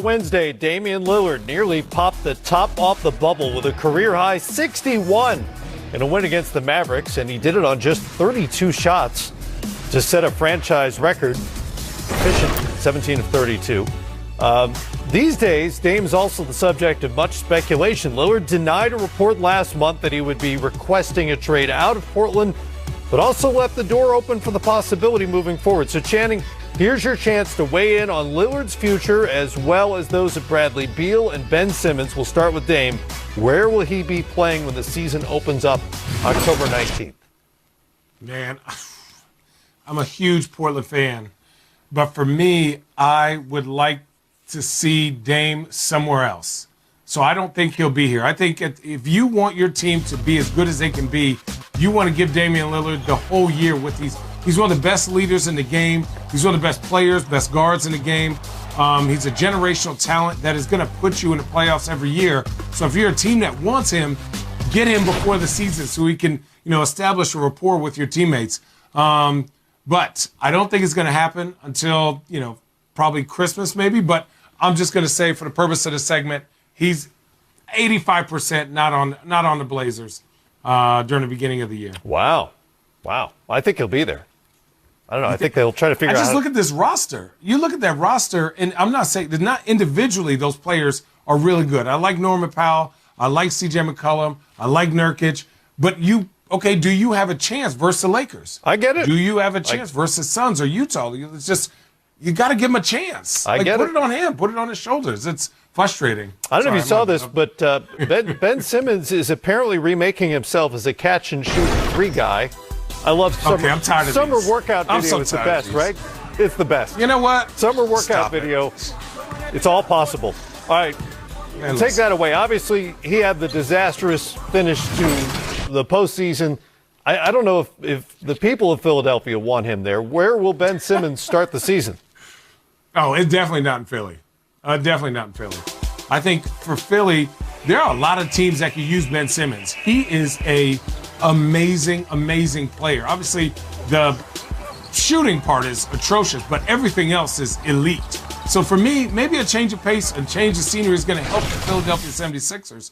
Wednesday, Damian Lillard nearly popped the top off the bubble with a career-high 61 in a win against the Mavericks, and he did it on just 32 shots to set a franchise record. Efficient, 17 of 32. These days, Dame's also the subject of much speculation. Lillard denied a report last month that he would be requesting a trade out of Portland, but also left the door open for the possibility moving forward. So, Channing, here's your chance to weigh in on Lillard's future as well as those of Bradley Beal and Ben Simmons. We'll start with Dame. Where will he be playing when the season opens up October 19th? Man, I'm a huge Portland fan. But for me, I would like to see Dame somewhere else. So I don't think he'll be here. I think if you want your team to be as good as they can be, you want to give Damian Lillard the whole year with these. He's one of the best leaders in the game. He's one of the best players, best guards in the game. He's a generational talent that is going to put you in the playoffs every year. So if you're a team that wants him, get him before the season so he can, establish a rapport with your teammates. But I don't think it's going to happen until, probably Christmas maybe. But I'm just going to say, for the purpose of the segment, he's 85% not on the Blazers during the beginning of the year. Wow. I think he'll be there. I don't know. I think they'll try to figure out. I just look at this roster. You look at that roster, and I'm not saying that not individually those players are really good. I like Norman Powell. I like C.J. McCollum. I like Nurkic. But do you have a chance versus the Lakers? I get it. Do you have a chance versus Suns or Utah? It's just, you got to give him a chance. Put it on him. Put it on his shoulders. It's frustrating. I don't know if you saw this, but Ben Simmons is apparently remaking himself as a catch-and-shoot three guy. I love summer, I'm tired of summer these. workout video. It's the best, right? It's the best. You know what? Summer workout video. It's all possible. All right. Take that away. Obviously, he had the disastrous finish to the postseason. I don't know if the people of Philadelphia want him there. Where will Ben Simmons start the season? Oh, it's definitely not in Philly. Definitely not in Philly. I think for Philly, there are a lot of teams that can use Ben Simmons. He is a amazing player. Obviously, the shooting part is atrocious, but everything else is elite. So for me, maybe a change of pace, a change of scenery is going to help the Philadelphia 76ers.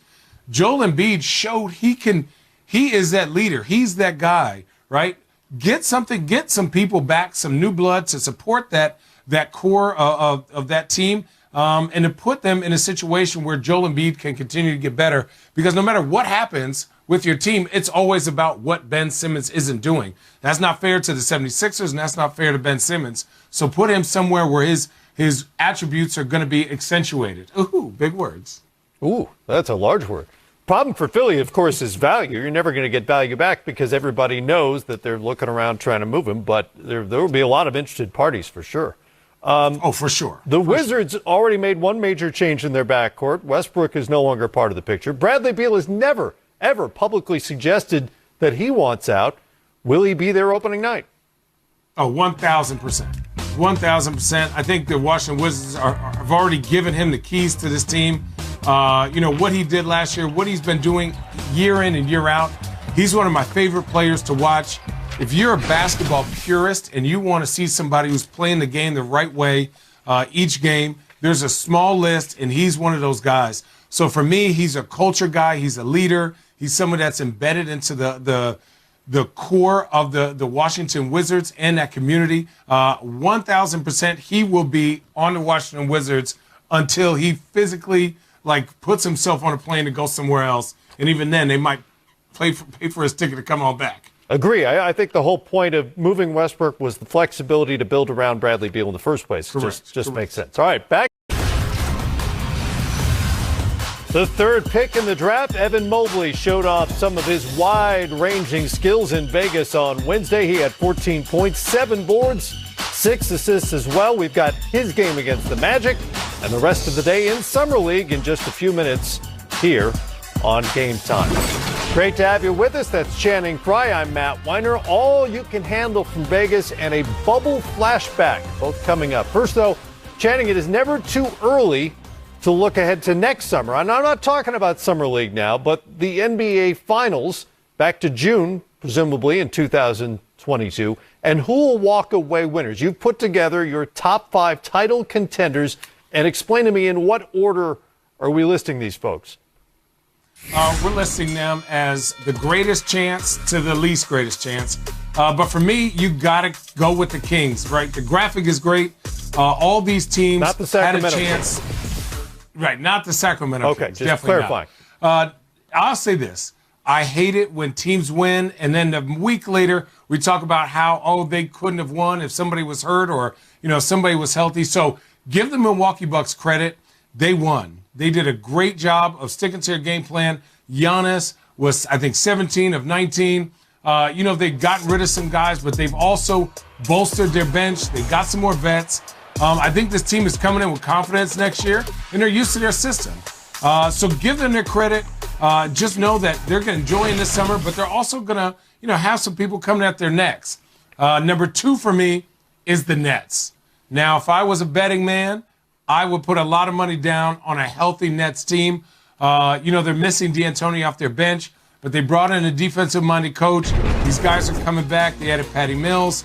Joel Embiid showed he is that leader. He's that guy, right? Get some people back, some new blood to support that core of that team, and to put them in a situation where Joel Embiid can continue to get better. Because no matter what happens with your team, it's always about what Ben Simmons isn't doing. That's not fair to the 76ers, and that's not fair to Ben Simmons. So put him somewhere where his attributes are going to be accentuated. Ooh, big words. Ooh, that's a large word. Problem for Philly, of course, is value. You're never going to get value back because everybody knows that they're looking around trying to move him, but there will be a lot of interested parties for sure. For sure. The Wizards already made one major change in their backcourt. Westbrook is no longer part of the picture. Bradley Beal has never, ever publicly suggested that he wants out. Will he be there opening night? Oh, 1,000%. 1,000%. I think the Washington Wizards have already given him the keys to this team. What he did last year, what he's been doing year in and year out. He's one of my favorite players to watch. If you're a basketball purist and you want to see somebody who's playing the game the right way each game, there's a small list, and he's one of those guys. So for me, he's a culture guy. He's a leader. He's someone that's embedded into the core of the Washington Wizards and that community. 1,000% he will be on the Washington Wizards until he physically puts himself on a plane to go somewhere else. And even then, they might pay for his ticket to come on back. Agree. I think the whole point of moving Westbrook was the flexibility to build around Bradley Beal in the first place. Correct. Just makes sense. All right, back. The third pick in the draft, Evan Mobley, showed off some of his wide-ranging skills in Vegas on Wednesday. He had 14 points, 7 boards, 6 assists as well. We've got his game against the Magic and the rest of the day in Summer League in just a few minutes here on Game Time. Great to have you with us. That's Channing Frye. I'm Matt Weiner. All you can handle from Vegas and a bubble flashback, both coming up. First, though, Channing, it is never too early to look ahead to next summer. And I'm not talking about Summer League now, but the NBA Finals back to June, presumably in 2022, and who will walk away winners. You've put together your top 5 title contenders And explain to me, in what order are we listing these folks? We're listing them as the greatest chance to the least greatest chance. But for me, you got to go with the Kings, right? The graphic is great. All these teams not the Sacramento had a chance. Kings. Right, not the Sacramento okay, Kings. just Definitely clarifying. Not. I'll say this. I hate it when teams win, and then a week later we talk about how, they couldn't have won if somebody was hurt or, somebody was healthy. So give the Milwaukee Bucks credit. They won. They did a great job of sticking to their game plan. Giannis was, I think, 17 of 19. They've gotten rid of some guys, but they've also bolstered their bench. They've got some more vets. I think this team is coming in with confidence next year, and they're used to their system. So give them their credit. Just know that they're going to enjoy in this summer, but they're also going to, have some people coming at their necks. Number 2 for me is the Nets. Now, if I was a betting man, I would put a lot of money down on a healthy Nets team. They're missing D'Antoni off their bench, but they brought in a defensive-minded coach. These guys are coming back. They added Patty Mills.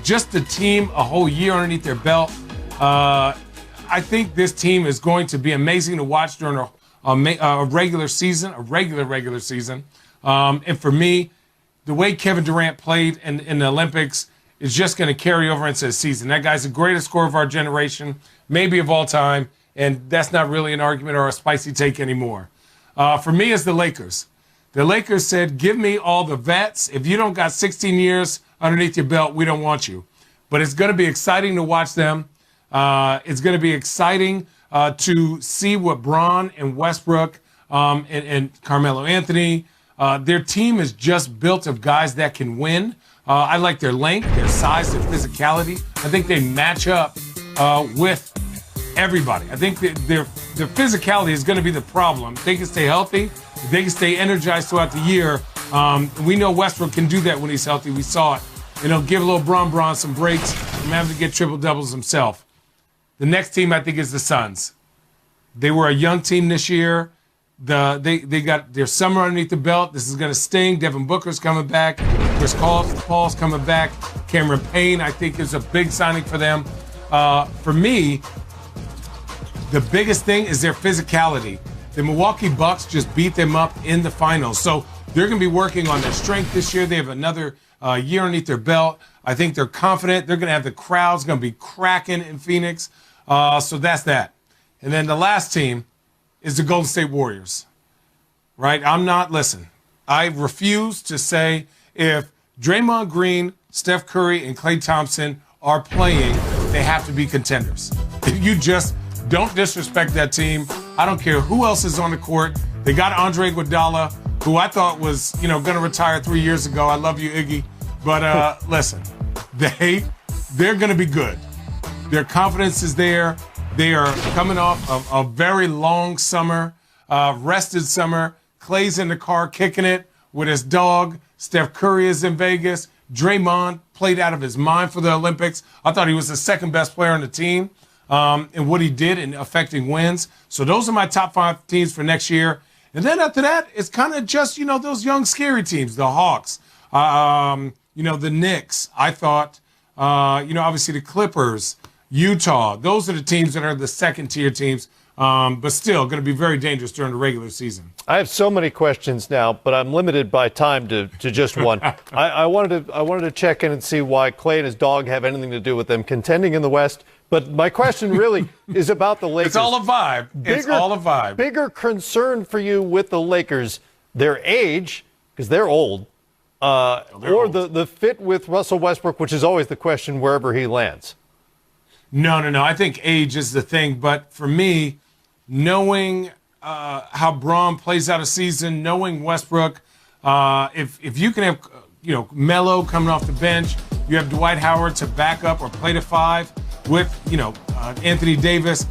Just the team a whole year underneath their belt. I think this team is going to be amazing to watch during a regular season, regular season. And for me, the way Kevin Durant played in the Olympics is just going to carry over into the season. That guy's the greatest scorer of our generation, maybe of all time, and that's not really an argument or a spicy take anymore. For me, it's the Lakers. The Lakers said, give me all the vets. If you don't got 16 years underneath your belt, we don't want you. But it's going to be exciting to watch them. It's going to be exciting to see what Bron and Westbrook and Carmelo Anthony, their team is just built of guys that can win. I like their length, their size, their physicality. I think they match up with everybody. I think their physicality is going to be the problem. If they can stay healthy, if they can stay energized throughout the year, we know Westbrook can do that when he's healthy. We saw it. Give a little Bron some breaks from having to get triple-doubles himself. The next team, I think, is the Suns. They were a young team this year. They got their summer underneath the belt. This is going to sting. Devin Booker's coming back. Chris Paul's coming back. Cameron Payne, I think, is a big signing for them. For me, the biggest thing is their physicality. The Milwaukee Bucks just beat them up in the finals. So they're going to be working on their strength this year. They have another year underneath their belt. I think they're confident. They're going to have the crowds going to be cracking in Phoenix. So that's that. And then the last team is the Golden State Warriors, right? I refuse to say if Draymond Green, Steph Curry, and Klay Thompson are playing, they have to be contenders. If you just don't disrespect that team, I don't care who else is on the court. They got Andre Iguodala, who I thought was, going to retire 3 years ago. I love you, Iggy. But listen, they're going to be good. Their confidence is there. They are coming off of a very long summer, rested summer. Klay's in the car kicking it with his dog. Steph Curry is in Vegas. Draymond played out of his mind for the Olympics. I thought he was the second best player on the team and what he did in affecting wins. So those are my top 5 teams for next year. And then after that, it's kind of just, those young, scary teams, the Hawks, the Knicks. I thought, obviously the Clippers, Utah. Those are the teams that are the second-tier teams, but still going to be very dangerous during the regular season. I have so many questions now, but I'm limited by time to just one. I wanted to check in and see why Klay and his dog have anything to do with them contending in the West. But my question really is about the Lakers. It's all a vibe. It's all a vibe. Bigger concern for you with the Lakers, their age, because they're old, or the fit with Russell Westbrook, which is always the question wherever he lands. No. I think age is the thing. But for me, knowing how Braun plays out a season, knowing Westbrook, if you can have, Melo coming off the bench, you have Dwight Howard to back up or play to 5 with, Anthony Davis,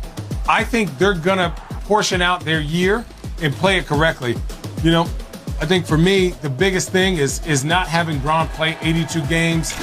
I think they're going to portion out their year and play it correctly. I think for me, the biggest thing is not having Braun play 82 games,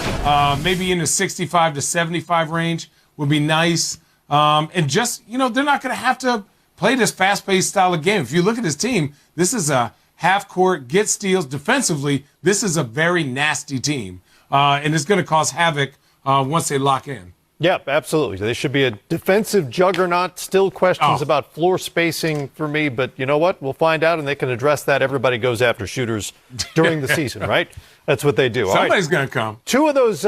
maybe in the 65 to 75 range would be nice. And just, they're not going to have to play this fast-paced style of game. If you look at his team, this is a half-court, get steals. Defensively, this is a very nasty team. And it's going to cause havoc once they lock in. Yep, absolutely. They should be a defensive juggernaut. Still questions Oh. about floor spacing for me, but you know what? We'll find out, and they can address that. Everybody goes after shooters during the season, right? That's what they do. Somebody's going to come. Two of those